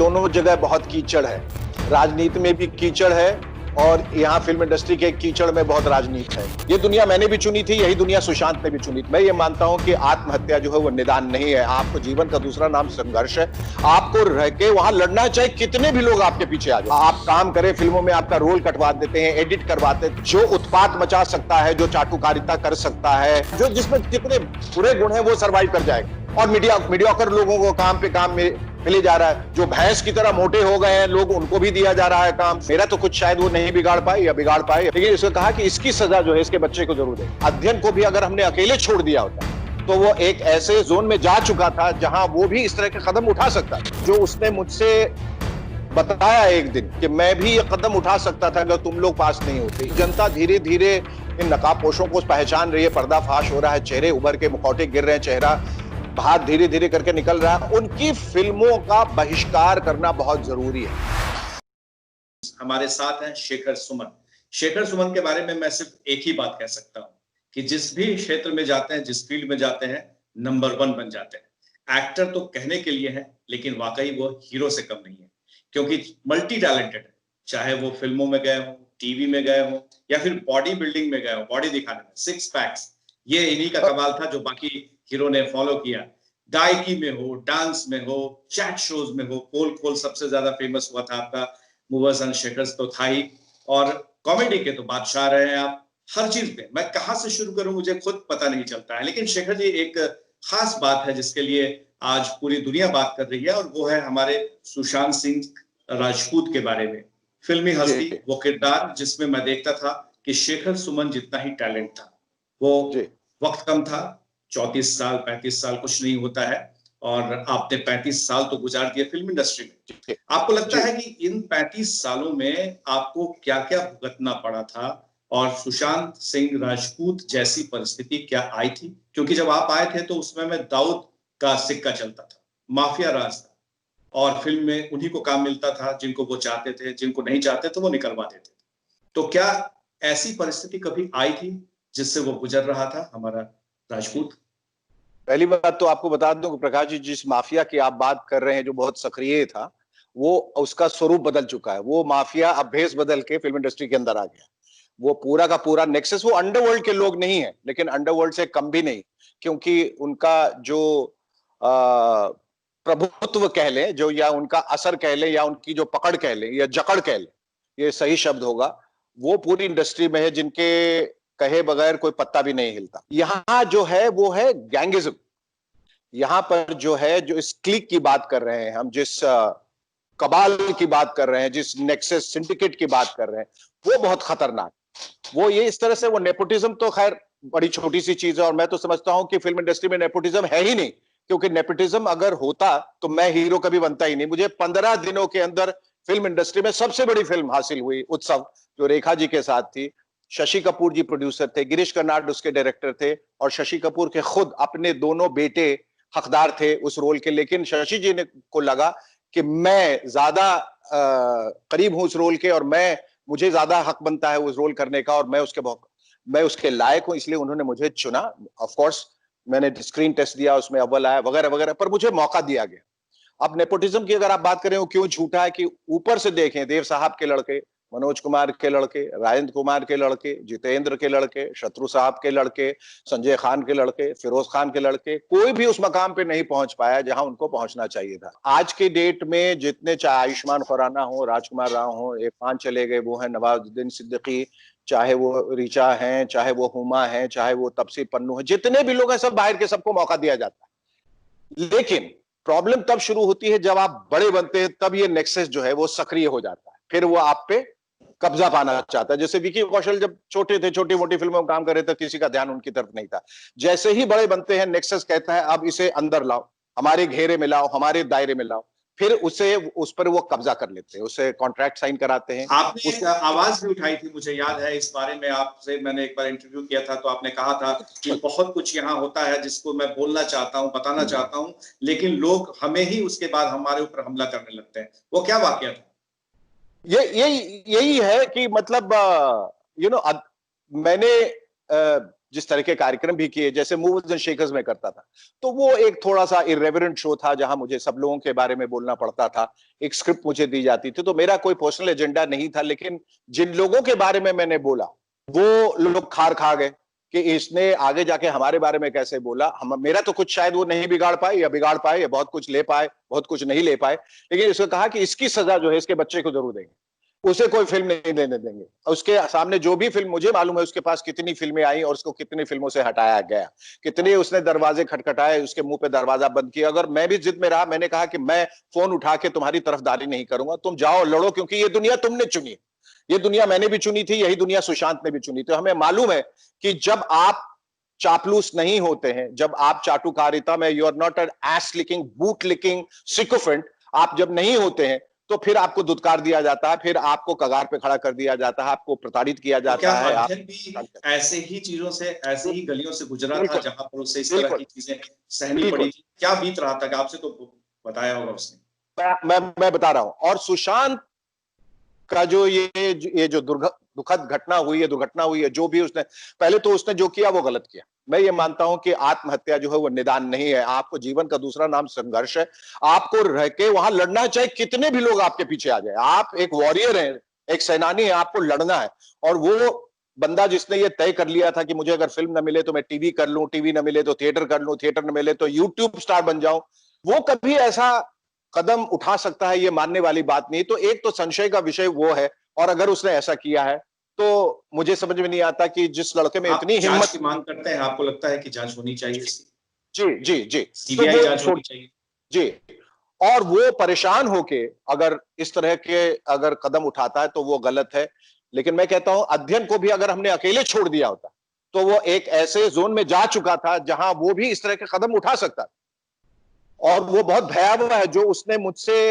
दोनों जगह बहुत कीचड़ है, राजनीति में भी कीचड़ है और यहाँ फिल्म इंडस्ट्री के कीचड़ में बहुत राजनीति है। ये दुनिया मैंने भी चुनी थी, यही दुनिया सुशांत ने भी चुनी थी। मैं ये मानता हूँ कि आत्महत्या जो है वो निदान नहीं है। आपको जीवन का दूसरा नाम संघर्ष है। आपको रह के वहां लड़ना है, चाहे कितने भी लोग आपके पीछे आ जाए। आप काम करें, फिल्मों में आपका रोल कटवा देते हैं, एडिट करवाते हैं। जो उत्पात मचा सकता है, जो चाटुकारिता कर सकता है, जो जिसमें जितने बुरे गुण है वो सर्वाइव कर जाएगा। और मीडियाकर लोगों को काम पे काम में मिले जा रहा है। जो भैंस की तरह मोटे हो गए हैं लोग, उनको भी दिया जा रहा है काम। मेरा तो कुछ शायद वो नहीं बिगाड़ पाए या बिगाड़ पाए, लेकिन इसने कहा कि इसकी सजा जो है इसके बच्चे को जरूर दे। अध्ययन को भी अगर हमने अकेले छोड़ दिया होता तो वो एक ऐसे जोन में जा चुका था जहां वो भी इस तरह के कदम उठा सकता था। जो उसने मुझसे बताया एक दिन कि मैं भी ये कदम उठा सकता था अगर तुम लोग पास नहीं होते। जनता धीरे धीरे इन नकाबपोशों को पहचान रही है, पर्दाफाश हो रहा है, चेहरे उभर के मुखौटे गिर रहे हैं, चेहरा बाहर धीरे धीरे करके निकल रहा है। उनकी फिल्मों का बहिष्कार करना बहुत जरूरी है। हमारे साथ हैं शेखर सुमन। शेखर सुमन के बारे में मैं सिर्फ एक ही बात कह सकता हूं कि जिस भी क्षेत्र में जाते हैं, जिस फील्ड में जाते हैं, नंबर 1 बन जाते हैं। एक्टर तो कहने के लिए है, लेकिन वाकई वो हीरो से कम नहीं है, क्योंकि मल्टी टैलेंटेड है। चाहे वो फिल्मों में गए हो, टीवी में गए हो, या फिर बॉडी बिल्डिंग में गए हो, बॉडी दिखाने में, 6 पैक्स, ये इन्हीं का कमाल था जो बाकी हीरो ने फॉलो किया। गायकी में हो, डांस में हो, चैट शोज में हो, पोल खोल सबसे ज्यादा फेमस हुआ था आपका, मूवर्स एंड शेकर्स तो था ही, और कॉमेडी के तो बादशाह रहे हैं आप। हर चीज में मैं कहां से शुरू करूं मुझे खुद पता नहीं चलता है। लेकिन शेखर जी, एक खास बात है जिसके लिए आज पूरी दुनिया बात कर रही है, और वो है हमारे सुशांत सिंह राजपूत के बारे में। फिल्मी हस्ती, वो किरदार जिसमें मैं देखता था कि शेखर सुमन जितना ही टैलेंट था। वो वक्त कम था, 34 साल 35 साल कुछ नहीं होता है, और आपने 35 साल तो गुजार दिए फिल्म इंडस्ट्री में। आपको लगता है कि इन 35 सालों में आपको क्या क्या भुगतना पड़ा था, और सुशांत सिंह राजपूत जैसी परिस्थिति क्या आई थी? क्योंकि जब आप आए थे तो उसमें में दाऊद का सिक्का चलता था, माफिया राज था, और फिल्म में उन्हीं को काम मिलता था जिनको वो चाहते थे, जिनको नहीं चाहते तो वो निकलवा देते थे। तो क्या ऐसी परिस्थिति कभी आई थी जिससे वो गुजर रहा था हमारा राजपूत? पहली बात तो आपको बता दूं कि प्रकाश जी, जिस माफिया की आप बात कर रहे हैं जो बहुत सक्रिय था, वो उसका स्वरूप बदल चुका है। वो माफिया अब भेष बदल के फिल्म इंडस्ट्री के अंदर आ गया। वो पूरा का पूरा नेक्सस, वो अंडरवर्ल्ड के लोग नहीं है, लेकिन अंडरवर्ल्ड से कम भी नहीं, क्योंकि उनका जो प्रभुत्व कह लें, जो या उनका असर कह लें, या उनकी जो पकड़ कह लें, या जकड़ कह लें, ये सही शब्द होगा, वो पूरी इंडस्ट्री में है जिनके कहे बगैर कोई पत्ता भी नहीं हिलता। यहां जो है वो है गैंगिज्म। यहां पर जो है, जो इस क्लिक की बात कर रहे हैं हम, जिस कबाल की बात कर रहे हैं, जिस नेक्सस सिंडिकेट की बात कर रहे हैं, वो बहुत खतरनाक। वो ये इस तरह से, वो नेपोटिज्म तो खैर बड़ी छोटी सी चीज है, और मैं तो समझता हूं कि फिल्म इंडस्ट्री में नेपोटिज्म है ही नहीं, क्योंकि नेपोटिज्म अगर होता तो मैं हीरो कभी बनता ही नहीं। मुझे 15 दिनों के अंदर फिल्म इंडस्ट्री में सबसे बड़ी फिल्म हासिल हुई, उत्सव, जो रेखा जी के साथ थी। शशि कपूर जी प्रोड्यूसर थे, गिरीश कर्नाड उसके डायरेक्टर थे, और शशि कपूर के खुद अपने दोनों बेटे हकदार थे उस रोल के। लेकिन शशि जी ने को लगा कि मैं ज्यादा करीब हूं उस रोल के, और मुझे ज्यादा हक बनता है उस रोल करने का, और मैं उसके लायक हूं, इसलिए उन्होंने मुझे चुना। ऑफ कोर्स मैंने स्क्रीन टेस्ट दिया, उसमें अव्वल आया, वगैरह वगैरह, पर मुझे मौका दिया गया। अब नेपोटिज्म की अगर आप बात करें, वो क्यों झूठा है कि ऊपर से देखें, देव साहब के लड़के, मनोज कुमार के लड़के, राजेंद्र कुमार के लड़के, जितेंद्र के लड़के, शत्रु साहब के लड़के, संजय खान के लड़के, फिरोज खान के लड़के, कोई भी उस मकाम पे नहीं पहुंच पाया जहां उनको पहुंचना चाहिए था। आज के डेट में जितने, चाहे आयुष्मान खुराना हो, राजकुमार राव हो, इरफान चले गए, वो है नवाजुद्दीन सिद्दीकी, चाहे वो ऋचा हैं, चाहे वो हुमा हैं, चाहे वो तपसी पन्नू है, जितने भी लोग हैं सब बाहर के, सबको मौका दिया जाता है। लेकिन प्रॉब्लम तब शुरू होती है जब आप बड़े बनते हैं, तब ये नेक्सस जो है वो सक्रिय हो जाता है, फिर वो आप पे कब्जा पाना चाहता है। जैसे विकी कौशल जब छोटे थे, छोटी मोटी फिल्मों में काम कर रहे थे, किसी का ध्यान उनकी तरफ नहीं था। जैसे ही बड़े बनते हैं, नेक्सस कहता है अब इसे अंदर लाओ, हमारे घेरे में लाओ, हमारे दायरे में लाओ, फिर उस पर वो कब्जा कर लेते हैं, उससे कॉन्ट्रैक्ट साइन कराते हैं। आपने आवाज भी उठाई थी, मुझे याद है इस बारे में आपसे मैंने एक बार इंटरव्यू किया था, तो आपने कहा था कि बहुत कुछ यहाँ होता है जिसको मैं बोलना चाहता हूँ, बताना चाहता हूँ, लेकिन लोग हमें ही उसके बाद हमारे ऊपर हमला करने लगते हैं। वो क्या वाकया था? यही है कि मतलब मैंने जिस तरह के कार्यक्रम भी किए, जैसे मूवर्स एंड शेकर्स में करता था, तो वो एक थोड़ा सा इर्रेवरेंट शो था जहां मुझे सब लोगों के बारे में बोलना पड़ता था, एक स्क्रिप्ट मुझे दी जाती थी, तो मेरा कोई पर्सनल एजेंडा नहीं था। लेकिन जिन लोगों के बारे में मैंने बोला वो लोग खार खा गए कि इसने आगे जाके हमारे बारे में कैसे बोला। हम मेरा तो कुछ शायद वो नहीं बिगाड़ पाए या बिगाड़ पाए, या बहुत कुछ ले पाए, बहुत कुछ नहीं ले पाए, लेकिन इसको कहा कि इसकी सजा जो है इसके बच्चे को जरूर देंगे, उसे कोई फिल्म नहीं लेने देंगे। उसके सामने जो भी फिल्म, मुझे मालूम है उसके पास कितनी फिल्में आई और उसको कितनी फिल्मों से हटाया गया, कितने उसने दरवाजे खटखटाए, उसके मुंह पे दरवाजा बंद किया। अगर मैं भी जिद में रहा, मैंने कहा कि मैं फोन उठा के तुम्हारी तरफदारी नहीं करूंगा, तुम जाओ लड़ो, क्योंकि ये दुनिया तुमने चुनी है, ये दुनिया मैंने भी चुनी थी, यही दुनिया सुशांत ने भी चुनी। तो हमें मालूम है कि जब आप चापलूस नहीं होते हैं, जब आप चाटुकारिता में, you are not an ass licking, boot licking sycophant, आप जब नहीं होते हैं तो फिर आपको दुत्कार दिया जाता है, फिर आपको कगार पे खड़ा कर दिया जाता है, आपको प्रताड़ित किया तो जाता क्या है। अध्ययन भी ऐसे ही चीजों से, ऐसे ही गलियों से गुजरा था बिल्कुल जहां पर उसे इस तरह बिल्कुल की चीजें सहनी पड़ी बिल्कुल थी? क्या बीत रहा था? कि आपसे तो बताया होगा उसने। मैं बता रहा हूं। और सुशांत का जो ये जो दुखद घटना हुई है, दुर्घटना हुई है, जो भी उसने, पहले तो उसने जो किया वो गलत किया। मैं ये मानता हूं कि आत्महत्या जो है वो निदान नहीं है। आपको जीवन का दूसरा नाम संघर्ष है, आपको रह के वहां लड़ना है, चाहे कितने भी लोग आपके पीछे आ जाए। आप एक वॉरियर हैं, एक सेनानी है, आपको लड़ना है। और वो बंदा जिसने ये तय कर लिया था कि मुझे अगर फिल्म न मिले तो मैं टीवी कर लूं, टीवी न मिले तो थिएटर कर लूं, थिएटर न मिले तो यूट्यूब स्टार बन जाऊं, वो कभी ऐसा कदम उठा सकता है, ये मानने वाली बात नहीं। तो एक तो संशय का विषय वो है, और अगर उसने ऐसा किया है तो मुझे समझ में नहीं आता कि जिस लड़के में आप इतनी जांच हिम्मत। की मांग करते हैं? आपको लगता है कि जांच होनी चाहिए इसकी? जी जी जी। तो सीबीआई वो जांच होनी चाहिए? जी, और वो परेशान होके अगर इस तरह के अगर कदम उठाता है तो वो गलत है। लेकिन मैं कहता हूं अध्ययन को भी अगर हमने अकेले छोड़ दिया होता तो वो एक ऐसे जोन में जा चुका था जहां वो भी इस तरह के कदम उठा सकता। और वो बहुत भयावह है जो उसने मुझसे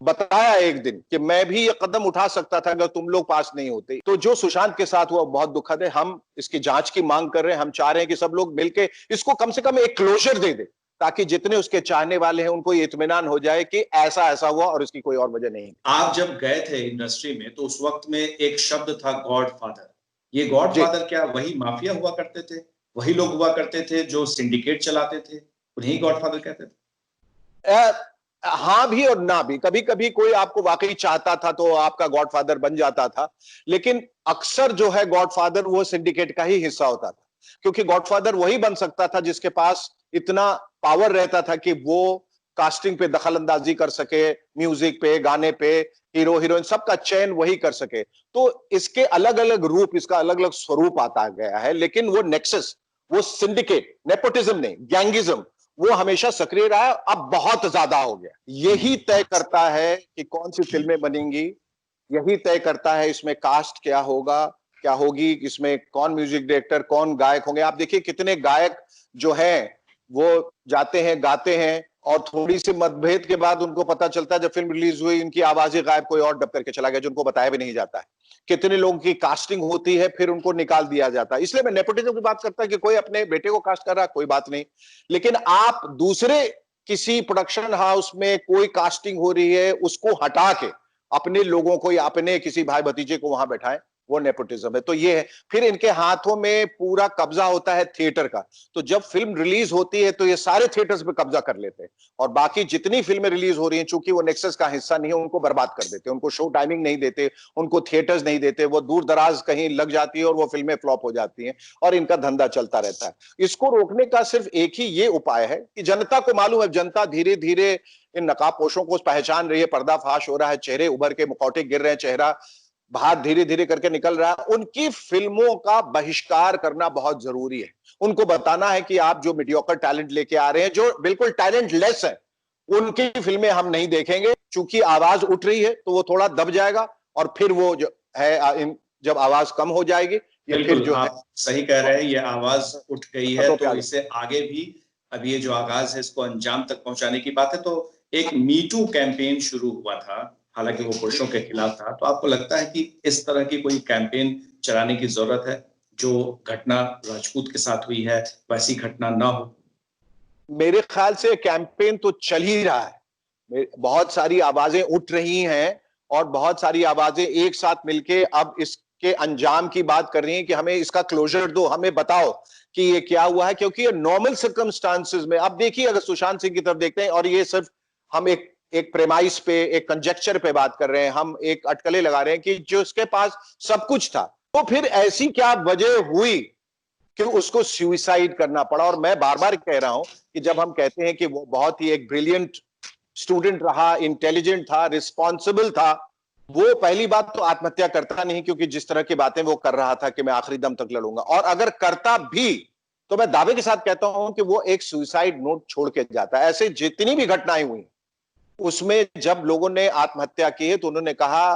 बताया एक दिन कि मैं भी ये कदम उठा सकता था अगर तुम लोग पास नहीं होते। तो जो सुशांत के साथ हुआ बहुत दुखद है। हम इसकी जांच की मांग कर रहे हैं। हम चाह रहे हैं कि सब लोग मिलकर इसको कम से कम एक क्लोजर दे दे, ताकि जितने उसके चाहने वाले हैं उनको ये इत्मीनान हो जाए कि ऐसा ऐसा हुआ और इसकी कोई और वजह नहीं। आप जब गए थे इंडस्ट्री में तो उस वक्त में एक शब्द था गॉडफादर। ये गॉडफादर क्या वही माफिया हुआ करते थे? वही लोग हुआ करते थे जो सिंडिकेट चलाते थे, उन्हीं गॉडफादर कहते थे? हाँ भी और ना भी। कभी कभी कोई आपको वाकई चाहता था तो आपका गॉडफादर बन जाता था, लेकिन अक्सर जो है गॉडफादर वो सिंडिकेट का ही हिस्सा होता था। क्योंकि गॉडफादर वही बन सकता था जिसके पास इतना पावर रहता था कि वो कास्टिंग पे दखल अंदाजी कर सके, म्यूजिक पे, गाने पे, हीरो हीरोइन सबका चयन वही कर सके। तो इसके अलग अलग रूप, इसका अलग अलग स्वरूप आता गया है, लेकिन वो नेक्सस, वो सिंडिकेट, नेपोटिज्म नहीं, गैंगिज्म, वो हमेशा सक्रिय रहा है। अब बहुत ज्यादा हो गया। यही तय करता है कि कौन सी फिल्में बनेंगी, यही तय करता है इसमें कास्ट क्या होगा, क्या होगी, इसमें कौन म्यूजिक डायरेक्टर, कौन गायक होंगे। आप देखिए कितने गायक जो हैं वो जाते हैं, गाते हैं, और थोड़ी सी मतभेद के बाद उनको पता चलता है जब फिल्म रिलीज हुई इनकी आवाजें गायब कोई और डब करके चला गया, जो उनको बताया भी नहीं जाता है। कितने लोगों की कास्टिंग होती है फिर उनको निकाल दिया जाता है। इसलिए मैं नेपोटिज्म की बात करता है कि कोई अपने बेटे को कास्ट कर रहा है, कोई बात नहीं, लेकिन आप दूसरे किसी प्रोडक्शन हाउस में कोई कास्टिंग हो रही है उसको हटा के अपने लोगों को या अपने किसी भाई भतीजे को वहां बैठाएं, वो नेपोटिज्म है। तो ये है। फिर इनके हाथों में पूरा कब्जा होता है थिएटर का। तो जब फिल्म रिलीज होती है तो ये सारे थिएटर्स पे कब्जा कर लेते हैं, और बाकी जितनी फिल्में रिलीज हो रही हैं चूंकि वो नेक्सस का हिस्सा नहीं है, उनको बर्बाद कर देते हैं, उनको शो टाइमिंग नहीं देते, उनको थिएटर्स नहीं देते, वो दूर दराज कहीं लग जाती है और वो फिल्में फ्लॉप हो जाती हैं, और इनका धंधा चलता रहता है। इसको रोकने का सिर्फ एक ही ये उपाय है कि जनता को मालूम है, जनता धीरे धीरे इन नकाबपोशों को पहचान रही है, पर्दाफाश हो रहा है, चेहरे उभर के, मुखौटे गिर रहे हैं, चेहरा बाहर धीरे धीरे करके निकल रहा है। उनकी फिल्मों का बहिष्कार करना बहुत जरूरी है। उनको बताना है कि आप जो मीडियोकर टैलेंट लेके आ रहे हैं, जो बिल्कुल टैलेंट लेस है, उनकी फिल्में हम नहीं देखेंगे। चूंकि आवाज उठ रही है तो वो थोड़ा दब जाएगा, और फिर वो जो है जब आवाज कम हो जाएगी ये फिर बिल्कुल जो है आप सही कह रहे हैं। ये आवाज उठ गई है खतों पे आ तो जाए। इसे आगे भी, अब ये जो आगाज है इसको अंजाम तक पहुंचाने की बात है। तो एक मीटू कैंपेन शुरू हुआ था, हालांकि वो पुरुषों के खिलाफ था। तो आपको लगता है कि इस तरह की कोई कैंपेन चलाने की जरूरत है? जो घटना राजपूत के साथ हुई है वैसी घटना ना हो? मेरे ख्याल से कैंपेन तो चल ही रहा है, बहुत सारी आवाजें उठ रही हैं, और बहुत सारी आवाजें एक साथ मिलके अब इस के अंजाम की बात कर रही हैं कि हमें इसका क्लोजर दो, हमें बताओ कि ये क्या हुआ है, क्योंकि ये नॉर्मल सर्कमस्टांसेस में, अब देखिए अगर सुशांत सिंह की तरफ देखते हैं, और ये सिर्फ हम एक एक प्रेमाइस पे, एक कंजेक्चर पे बात कर रहे हैं, हम एक अटकलें लगा रहे हैं कि जो उसके पास सब कुछ था, तो फिर ऐसी क्या वजह हुई कि उसको सुसाइड करना पड़ा। और मैं बार बार कह रहा हूं कि जब हम कहते हैं कि वो बहुत ही एक ब्रिलियंट स्टूडेंट रहा, इंटेलिजेंट था, रिस्पॉन्सिबल था, वो पहली बात तो आत्महत्या करता नहीं, क्योंकि जिस तरह की बातें वो कर रहा था कि मैं आखिरी दम तक लड़ूंगा, और अगर करता भी तो मैं दावे के साथ कहता हूं कि वो एक सुसाइड नोट छोड़ के जाता है। ऐसे जितनी भी घटनाएं हुई उसमें जब लोगों ने आत्महत्या की है तो उन्होंने कहा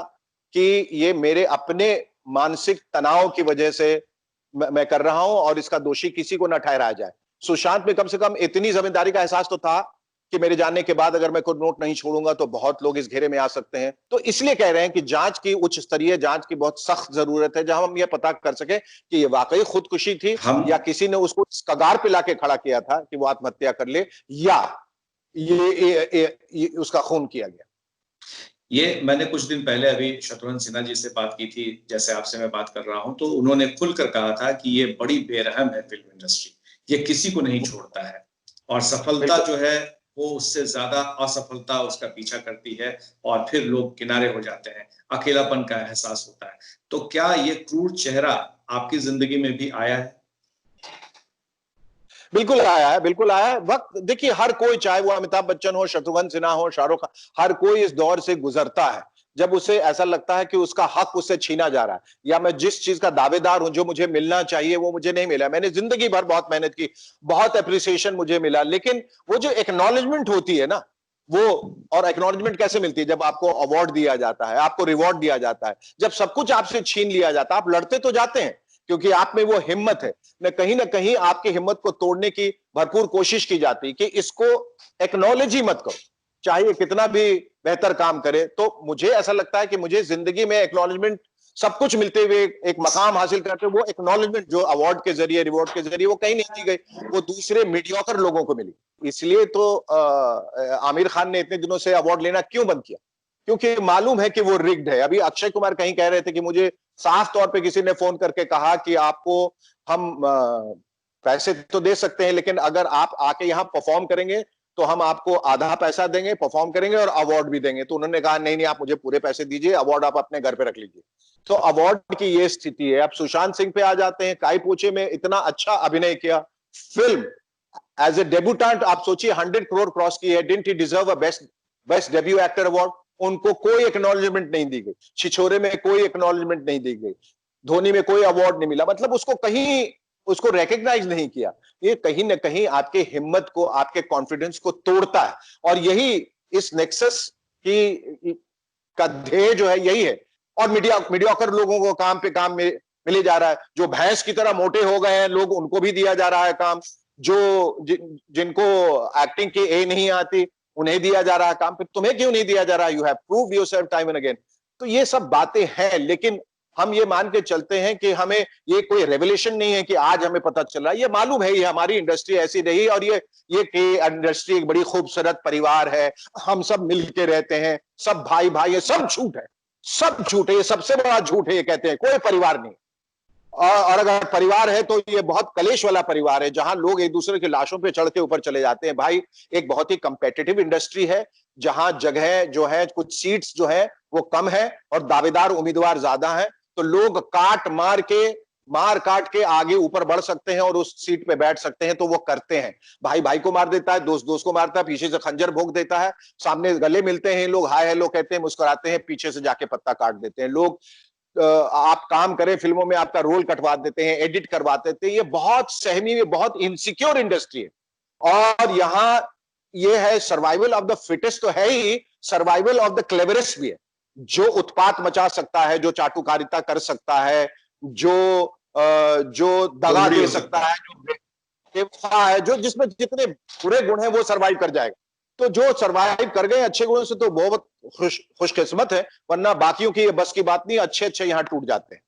कि ये मेरे अपने मानसिक तनाव की वजह से मैं कर रहा हूं, और इसका दोषी किसी को न ठहराया जाए। सुशांत में कम से कम इतनी जिम्मेदारी का एहसास तो था कि मेरे जाने के बाद अगर मैं कोई नोट नहीं छोड़ूंगा तो बहुत लोग इस घेरे में आ सकते हैं। तो इसलिए कह रहे हैं कि जांच की, उच्च स्तरीय जांच की बहुत सख्त जरूरत है, जहां हम ये पता कर सके कि ये वाकई खुदकुशी थी हम या किसी ने उसको इस कगार पे लाके खड़ा किया था कि वो आत्महत्या कर ले, या ये उसका खून किया गया। ये मैंने कुछ दिन पहले अभी शत्रुघ्न सिन्हा जी से बात की थी, जैसे आपसे मैं बात कर रहा हूं, तो उन्होंने खुलकर कहा था कि ये बड़ी बेरहम है फिल्म इंडस्ट्री, ये किसी को नहीं छोड़ता है, और सफलता जो है वो उससे ज्यादा असफलता उसका पीछा करती है, और फिर लोग किनारे हो जाते हैं, अकेलापन का एहसास होता है। तो क्या ये क्रूर चेहरा आपकी जिंदगी में भी आया है? बिल्कुल आया है, बिल्कुल आया है। वक्त देखिए, हर कोई, चाहे वो अमिताभ बच्चन हो, शत्रुघ्न सिन्हा हो, शाहरुख खान, हर कोई इस दौर से गुजरता है जब उसे ऐसा लगता है कि उसका हक उससे छीना जा रहा है, या मैं जिस चीज का दावेदार हूं, जो मुझे मिलना चाहिए वो मुझे नहीं मिला। मैंने जिंदगी भर बहुत मेहनत की, बहुत अप्रिसिएशन मुझे मिला, लेकिन वो जो एक्नॉलेजमेंट होती है ना, वो, और एक्नॉलेजमेंट कैसे मिलती है? जब आपको अवार्ड दिया जाता है, आपको रिवॉर्ड दिया जाता है, जब सब कुछ आपसे छीन लिया जाता है, आप लड़ते तो जाते हैं क्योंकि आप में वो हिम्मत है, न कहीं आपकी हिम्मत को तोड़ने की भरपूर कोशिश की जाती है कि इसको एक्नॉलेज ही मत करो, चाहे कितना भी बेहतर काम करे। तो मुझे ऐसा लगता है कि मुझे जिंदगी में एक्नॉलेजमेंट, सब कुछ मिलते हुए एक मकाम हासिल करते हुए, वो एक्नॉलेजमेंट जो अवार्ड के जरिए, रिवॉर्ड के जरिए, वो कहीं नहीं दी गई, वो दूसरे मीडियोकर लोगों को मिली। इसलिए तो आमिर खान ने इतने दिनों से अवार्ड लेना क्यों बंद किया? क्योंकि मालूम है कि वो रिग्ड है। अभी अक्षय कुमार कहीं कह रहे थे कि मुझे साफ तौर पे किसी ने फोन करके कहा कि आपको हम पैसे तो दे सकते हैं, लेकिन अगर आप आके यहाँ परफॉर्म करेंगे तो हम आपको आधा पैसा देंगे, परफॉर्म करेंगे और अवार्ड भी देंगे। तो उन्होंने कहा नहीं नहीं, आप मुझे पूरे पैसे दीजिए, अवार्ड आप अपने घर पे रख लीजिए। तो अवार्ड की ये स्थिति है। अब सुशांत सिंह पे आ जाते हैं। काई पोचे में इतना अच्छा अभिनय किया, फिल्म एज ए डेब्यूटेंट, आप सोचिए 100 करोड़ क्रॉस की है। Didn't he deserve a best debut actor award? उनको कोई एक्नॉलेजमेंट नहीं दी गई, छिछोरे में कोई एक्नॉलेजमेंट नहीं दी गई, धोनी में कोई अवार्ड नहीं मिला, मतलब उसको कहीं, उसको रिकॉग्नाइज नहीं किया। ये कहीं ना कहीं आपके हिम्मत को, आपके कॉन्फिडेंस को तोड़ता है, और यही इस नेक्सस की का ध्येय जो है यही है। और मीडियाकर लोगों को काम पे काम मिले जा रहा है, जो भैंस की तरह मोटे हो गए हैं लोग, उनको भी दिया जा रहा है काम, जिनको एक्टिंग की ए नहीं आती उन्हें दिया जा रहा है काम। फिर तुम्हें क्यों नहीं दिया जा रहा? You have proved yourself time and again. तो ये सब बातें हैं, लेकिन हम ये मान के चलते हैं कि हमें, ये कोई रेवोल्यूशन नहीं है कि आज हमें पता चल रहा है। ये मालूम है, ये हमारी इंडस्ट्री ऐसी रही, और ये इंडस्ट्री एक बड़ी खूबसूरत परिवार है, हम सब मिलके रहते हैं, सब भाई भाई है, सब झूठ है, सब झूठ है, ये सबसे बड़ा झूठ है। ये कहते हैं कोई परिवार नहीं, और अगर परिवार है तो ये बहुत कलेश वाला परिवार है, जहां लोग एक दूसरे की लाशों पे चढ़ के ऊपर चले जाते हैं। भाई, एक बहुत ही कंपेटिटिव इंडस्ट्री है, जहां जगह जो है, कुछ सीट्स जो है वो कम है और दावेदार उम्मीदवार ज्यादा हैं, तो लोग मार काट के आगे ऊपर बढ़ सकते हैं और उस सीट पे बैठ सकते हैं, तो वो करते हैं। भाई भाई को मार देता है, दोस्त दोस्त को मारता है, पीछे से खंजर भोंक देता है, सामने गले मिलते हैं लोग, हाय हेलो कहते हैं, मुस्कुराते हैं, पीछे से जाके पत्ता काट देते हैं लोग। आप काम करें फिल्मों में, आपका रोल कटवा देते हैं, एडिट करवा देते हैं। ये बहुत सहमी में, बहुत इनसिक्योर इंडस्ट्री है, और यहां ये है सर्वाइवल ऑफ द फिटेस्ट तो है ही, सर्वाइवल ऑफ द क्लेवरेस्ट भी है। जो उत्पात मचा सकता है, जो चाटुकारिता कर सकता है, जो दगा दे सकता है, जो बेवफा है, जो जिसमें जितने बुरे गुण हैं वो सर्वाइव कर जाएगा। तो जो सर्वाइव कर गए अच्छे गुणों से तो बहुत खुशकिस्मत है, वरना बाकियों की ये बस की बात नहीं, अच्छे अच्छे यहाँ टूट जाते हैं।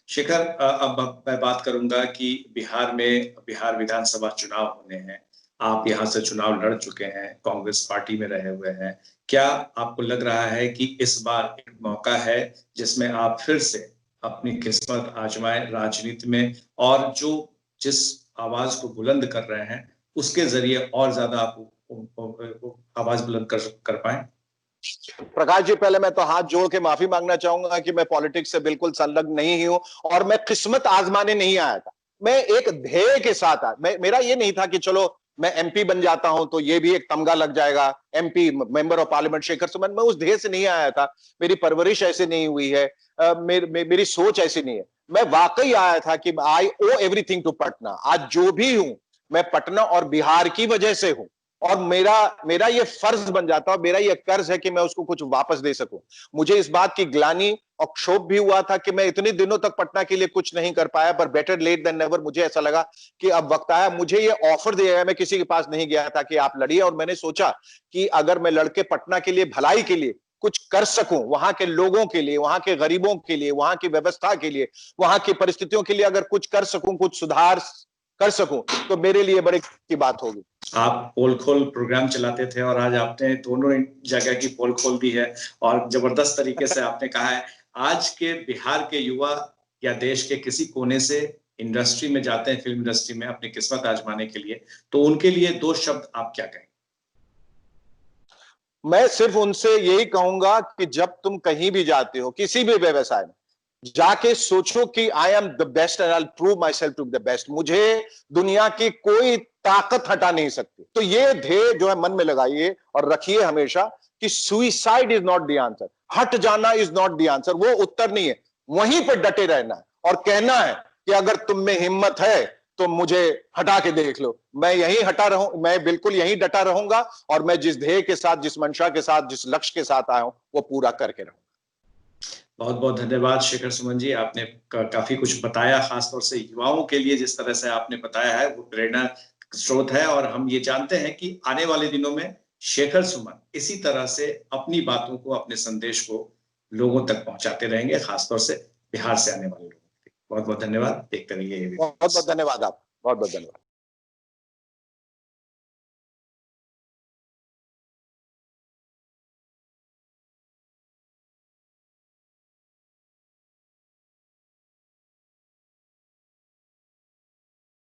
शिखर, अब मैं बात करूंगा कि बिहार विधानसभा चुनाव होने हैं। आप यहाँ से चुनाव लड़ चुके हैं, कांग्रेस पार्टी में रहे हुए हैं। क्या आपको लग रहा है कि इस बार एक मौका है जिसमें आप फिर से अपनी किस्मत आजमाएं राजनीति में, और जो जिस आवाज को बुलंद कर रहे हैं उसके जरिए और ज्यादा आप आवाज बुलंद कर पाए। प्रकाश जी, पहले मैं तो हाथ जोड़ के माफी मांगना चाहूंगा कि मैं पॉलिटिक्स से बिल्कुल संलग्न नहीं ही हूं, और मैं किस्मत आजमाने नहीं आया था। मैं एक ध्येय के साथ आया। मेरा ये नहीं था कि चलो मैं एमपी बन जाता हूं तो ये भी एक तमगा लग जाएगा, MP member of parliament Shekhar Suman. मैं उस ध्येय से नहीं आया था, मेरी परवरिश ऐसी नहीं हुई है, मेरी सोच ऐसी नहीं है। मैं वाकई आया था कि आई ओ एवरीथिंग टू पटना। आज जो भी हूं मैं पटना और बिहार की वजह से हूं, और मेरा ये फर्ज बन जाता है, मेरा ये कर्ज है कि मैं उसको कुछ वापस दे सकूं। मुझे इस बात की ग्लानि और क्षोभ भी हुआ था कि मैं इतने दिनों तक पटना के लिए कुछ नहीं कर पाया, पर बेटर लेट देन नेवर। मुझे ऐसा लगा कि अब वक्त आया। मुझे ये ऑफर दिया गया, मैं किसी के पास नहीं गया था कि आप लड़िए, और मैंने सोचा कि अगर मैं लड़के पटना के लिए, भलाई के लिए कुछ कर सकूं, वहां के लोगों के लिए, वहां के गरीबों के लिए, वहां की व्यवस्था के लिए, वहां की परिस्थितियों के लिए अगर कुछ कर सकूं, कुछ सुधार कर सकूं, तो मेरे लिए बड़ी की बात होगी। आप पोल खोल प्रोग्राम चलाते थे और आज आपने दोनों जगह की पोल खोल दी है, और जबरदस्त तरीके से आपने कहा है। आज के बिहार के युवा या देश के किसी कोने से इंडस्ट्री में जाते हैं, फिल्म इंडस्ट्री में अपनी किस्मत आजमाने के लिए, तो उनके लिए दो शब्द आप क्या कहेंगे? मैं सिर्फ उनसे यही कहूंगा कि जब तुम कहीं भी जाते हो, किसी भी व्यवसाय में, जाके सोचो कि I am the best and I prove myself to the best. मुझे दुनिया की कोई ताकत हटा नहीं सकती। तो ये ध्येय जो है मन में लगाइए और रखिए हमेशा कि suicide is not the answer, हट जाना इज नॉट द आंसर, वो उत्तर नहीं है। वहीं पर डटे रहना है और कहना है कि अगर तुम में हिम्मत है तो मुझे हटा के देख लो। मैं यहीं हटा रहूं, मैं बिल्कुल यहीं डटा रहूंगा, और मैं जिस ध्येय के साथ, जिस मंशा के साथ, जिस लक्ष्य के साथ आया हूं वो पूरा करके रहूंगा। बहुत बहुत धन्यवाद शेखर सुमन जी, आपने काफी कुछ बताया, खासतौर से युवाओं के लिए जिस तरह से आपने बताया है वो प्रेरणा स्रोत है। और हम ये जानते हैं कि आने वाले दिनों में शेखर सुमन इसी तरह से अपनी बातों को, अपने संदेश को लोगों तक पहुंचाते रहेंगे, खासतौर से बिहार से आने वाले लोगों के लिए। बहुत बहुत धन्यवाद, देखते रहिए। बहुत बहुत धन्यवाद, आप बहुत बहुत धन्यवाद।